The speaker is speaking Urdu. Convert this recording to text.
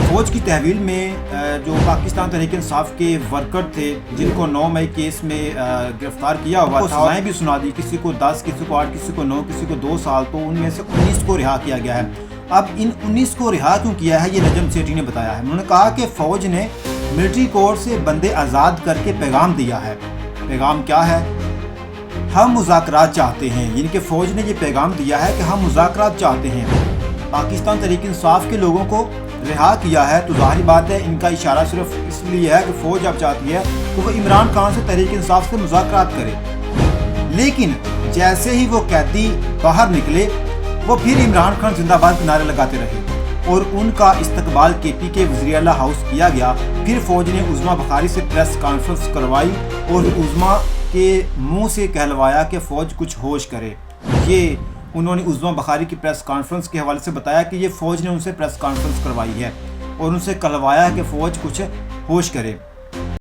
فوج کی تحویل میں جو پاکستان تحریک انصاف کے ورکر تھے جن کو 9 مئی کیس میں گرفتار کیا ہوا تھا، سزائیں بھی سنا دی، کسی کو 10، کسی کو 8، کسی کو 9، کسی کو 2 سال، تو ان میں سے 19 کو رہا کیا گیا ہے۔ اب ان 19 کو رہا کیوں کیا ہے یہ نجم سیٹھی نے بتایا ہے۔ انہوں نے کہا کہ فوج نے ملٹری کورٹ سے بندے آزاد کر کے پیغام دیا ہے۔ پیغام کیا ہے؟ ہم مذاکرات چاہتے ہیں، یعنی کہ فوج نے یہ پیغام دیا ہے کہ ہم مذاکرات چاہتے ہیں۔ پاکستان تحریک انصاف کے لوگوں کو رہا کیا ہے تو ظاہری بات ہے ان کا اشارہ صرف اس لیے ہے کہ فوج اب چاہتی ہے کہ وہ عمران خان سے تحریک انصاف سے مذاکرات کرے، لیکن جیسے ہی وہ قیدی باہر نکلے وہ پھر عمران خان زندہ باد کے نعرے لگاتے رہے اور ان کا استقبال کے پی کے وزیر اعلیٰ ہاؤس کیا گیا۔ پھر فوج نے عظمیٰ بخاری سے پریس کانفرنس کروائی اور عظمیٰ کے منہ سے کہلوایا کہ فوج کچھ ہوش کرے۔ یہ انہوں نے عظمیٰ بخاری کی پریس کانفرنس کے حوالے سے بتایا کہ یہ فوج نے ان سے پریس کانفرنس کروائی ہے اور ان سے کہلوایا ہے کہ فوج کچھ ہوش کرے۔